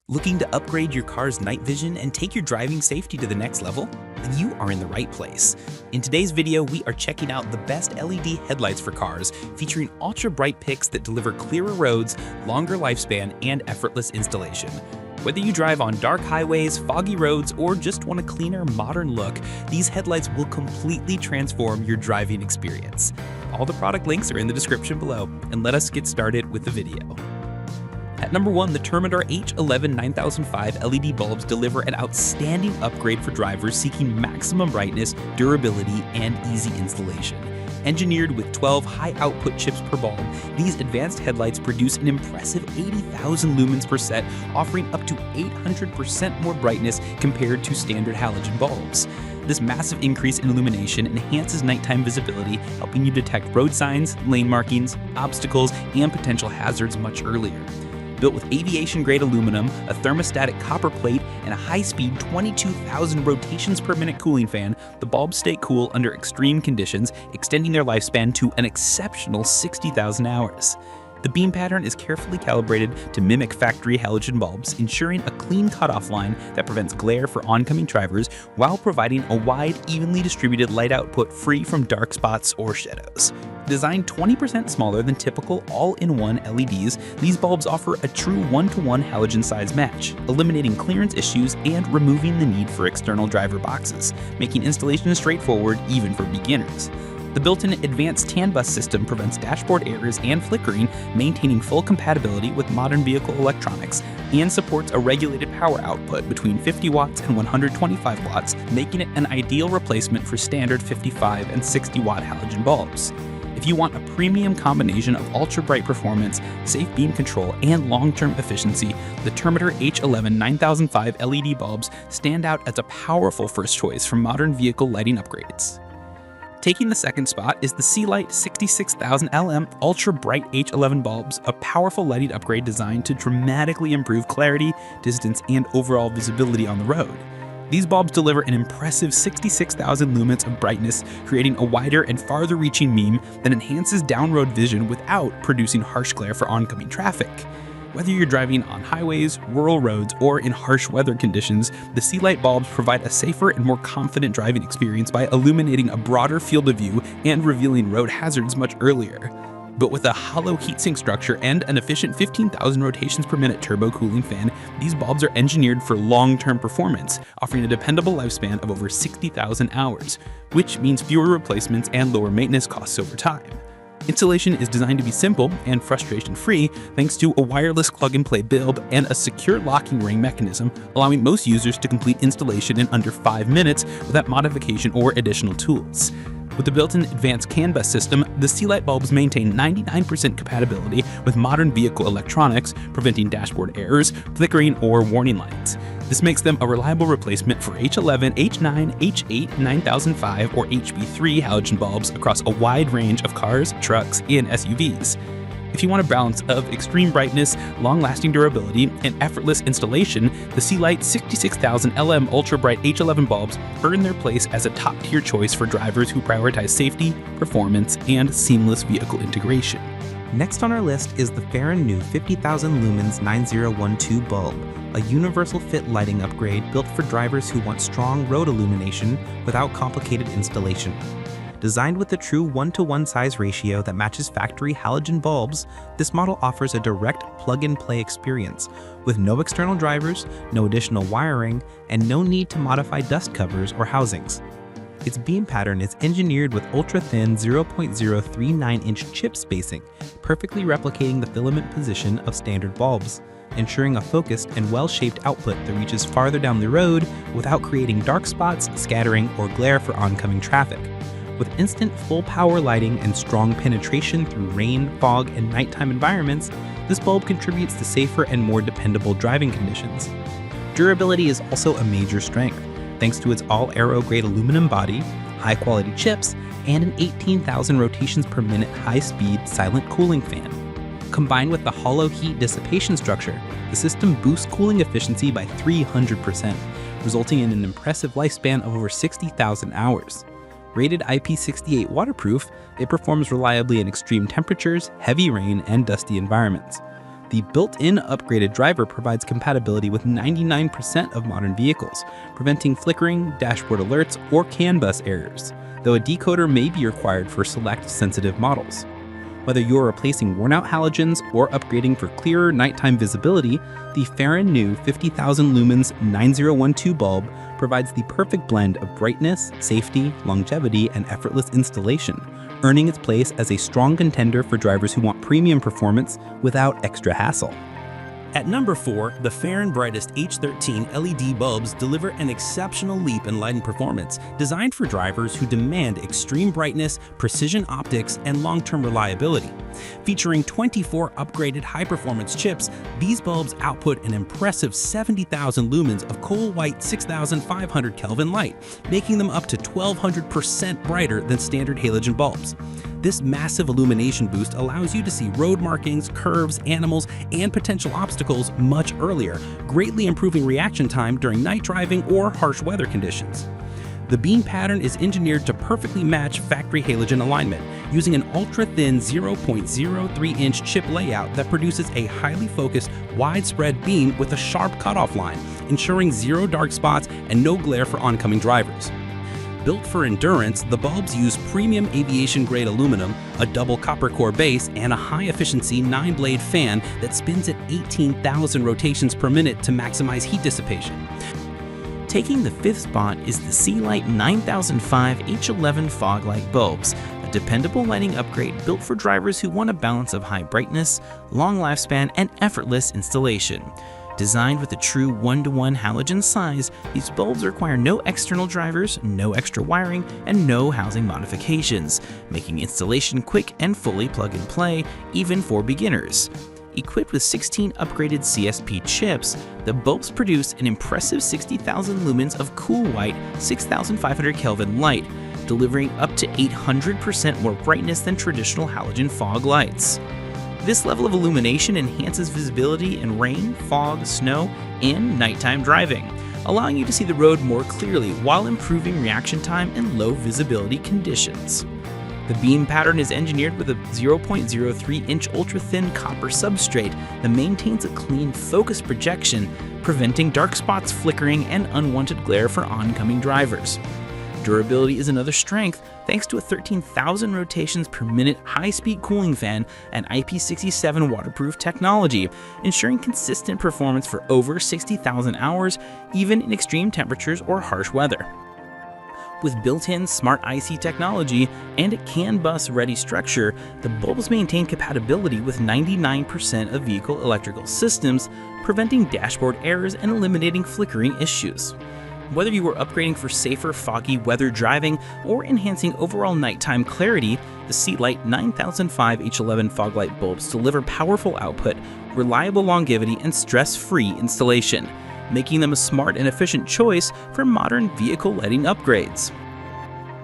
Looking to upgrade your car's night vision and take your driving safety to the next level? Then you are in the right place. In today's video, we are checking out the best LED headlights for cars, featuring ultra-bright picks that deliver clearer roads, longer lifespan, and effortless installation. Whether you drive on dark highways, foggy roads, or just want a cleaner, modern look, these headlights will completely transform your driving experience. All the product links are in the description below, and let us get started with the video. At number 1, the Termitor H11 9005 LED bulbs deliver an outstanding upgrade for drivers seeking maximum brightness, durability, and easy installation. Engineered with 12 high-output chips per bulb, these advanced headlights produce an impressive 80,000 lumens per set, offering up to 800% more brightness compared to standard halogen bulbs. This massive increase in illumination enhances nighttime visibility, helping you detect road signs, lane markings, obstacles, and potential hazards much earlier. Built with aviation-grade aluminum, a thermostatic copper plate, and a high-speed 22,000 rotations per minute cooling fan, the bulbs stay cool under extreme conditions, extending their lifespan to an exceptional 60,000 hours. The beam pattern is carefully calibrated to mimic factory halogen bulbs, ensuring a clean cutoff line that prevents glare for oncoming drivers while providing a wide, evenly distributed light output free from dark spots or shadows. Designed 20% smaller than typical all-in-one LEDs, these bulbs offer a true one-to-one halogen size match, eliminating clearance issues and removing the need for external driver boxes, making installation straightforward even for beginners. The built-in advanced CANBUS system prevents dashboard errors and flickering, maintaining full compatibility with modern vehicle electronics, and supports a regulated power output between 50 watts and 125 watts, making it an ideal replacement for standard 55 and 60 watt halogen bulbs. If you want a premium combination of ultra-bright performance, safe beam control, and long-term efficiency, the Termitor H11 9005 LED bulbs stand out as a powerful first choice for modern vehicle lighting upgrades. Taking the second spot is the Sealight 66,000 LM Ultra Bright H11 bulbs, a powerful lighting upgrade designed to dramatically improve clarity, distance, and overall visibility on the road. These bulbs deliver an impressive 66,000 lumens of brightness, creating a wider and farther-reaching beam that enhances down-road vision without producing harsh glare for oncoming traffic. Whether you're driving on highways, rural roads, or in harsh weather conditions, the Sealight bulbs provide a safer and more confident driving experience by illuminating a broader field of view and revealing road hazards much earlier. But with a hollow heatsink structure and an efficient 15,000 rotations per minute turbo cooling fan, these bulbs are engineered for long-term performance, offering a dependable lifespan of over 60,000 hours, which means fewer replacements and lower maintenance costs over time. Installation is designed to be simple and frustration-free thanks to a wireless plug-and-play bulb and a secure locking ring mechanism, allowing most users to complete installation in under 5 minutes without modification or additional tools. With the built-in advanced CANBUS system, the Sealight bulbs maintain 99% compatibility with modern vehicle electronics, preventing dashboard errors, flickering, or warning lights. This makes them a reliable replacement for H11, H9, H8, 9005, or HB3 halogen bulbs across a wide range of cars, trucks, and SUVs. If you want a balance of extreme brightness, long-lasting durability, and effortless installation, the Sealight 66,000 LM Ultra Bright H11 bulbs earn their place as a top-tier choice for drivers who prioritize safety, performance, and seamless vehicle integration. Next on our list is the Fahren new 50,000 lumens 9012 bulb, a universal fit lighting upgrade built for drivers who want strong road illumination without complicated installation. Designed with a true 1-to-1 size ratio that matches factory halogen bulbs, this model offers a direct plug-and-play experience, with no external drivers, no additional wiring, and no need to modify dust covers or housings. Its beam pattern is engineered with ultra-thin 0.039-inch chip spacing, perfectly replicating the filament position of standard bulbs, ensuring a focused and well-shaped output that reaches farther down the road without creating dark spots, scattering, or glare for oncoming traffic. With instant full power lighting and strong penetration through rain, fog, and nighttime environments, this bulb contributes to safer and more dependable driving conditions. Durability is also a major strength, thanks to its all-aero-grade aluminum body, high-quality chips, and an 18,000 rotations per minute high-speed silent cooling fan. Combined with the hollow heat dissipation structure, the system boosts cooling efficiency by 300%, resulting in an impressive lifespan of over 60,000 hours. Rated IP68 waterproof, it performs reliably in extreme temperatures, heavy rain, and dusty environments. The built-in upgraded driver provides compatibility with 99% of modern vehicles, preventing flickering, dashboard alerts, or CANBUS errors, though a decoder may be required for select sensitive models. Whether you're replacing worn-out halogens or upgrading for clearer nighttime visibility, the Fahren new 50,000 lumens 9012 bulb provides the perfect blend of brightness, safety, longevity, and effortless installation, earning its place as a strong contender for drivers who want premium performance without extra hassle. At number 4, the Fahren Brightest H13 LED bulbs deliver an exceptional leap in lighting performance, designed for drivers who demand extreme brightness, precision optics, and long-term reliability. Featuring 24 upgraded high-performance chips, these bulbs output an impressive 70,000 lumens of cool white 6,500 Kelvin light, making them up to 1,200% brighter than standard halogen bulbs. This massive illumination boost allows you to see road markings, curves, animals, and potential obstacles much earlier, greatly improving reaction time during night driving or harsh weather conditions. The beam pattern is engineered to perfectly match factory halogen alignment, using an ultra-thin 0.03-inch chip layout that produces a highly focused, widespread beam with a sharp cutoff line, ensuring zero dark spots and no glare for oncoming drivers. Built for endurance, the bulbs use premium aviation-grade aluminum, a double copper core base, and a high-efficiency 9-blade fan that spins at 18,000 rotations per minute to maximize heat dissipation. Taking the 5th spot is the Sealight 9005 H11 fog light bulbs, a dependable lighting upgrade built for drivers who want a balance of high brightness, long lifespan, and effortless installation. Designed with a true 1-to-1 halogen size, these bulbs require no external drivers, no extra wiring, and no housing modifications, making installation quick and fully plug-and-play, even for beginners. Equipped with 16 upgraded CSP chips, the bulbs produce an impressive 60,000 lumens of cool white 6,500 Kelvin light, delivering up to 800% more brightness than traditional halogen fog lights. This level of illumination enhances visibility in rain, fog, snow, and nighttime driving, allowing you to see the road more clearly while improving reaction time in low visibility conditions. The beam pattern is engineered with a 0.03-inch ultra-thin copper substrate that maintains a clean, focused projection, preventing dark spots, flickering, and unwanted glare for oncoming drivers. Durability is another strength thanks to a 13,000 rotations per minute high-speed cooling fan and IP67 waterproof technology, ensuring consistent performance for over 60,000 hours, even in extreme temperatures or harsh weather. With built-in smart IC technology and a CANBUS-ready structure, the bulbs maintain compatibility with 99% of vehicle electrical systems, preventing dashboard errors and eliminating flickering issues. Whether you are upgrading for safer, foggy weather driving or enhancing overall nighttime clarity, the Sealight 9005 H11 fog light bulbs deliver powerful output, reliable longevity, and stress-free installation, making them a smart and efficient choice for modern vehicle lighting upgrades.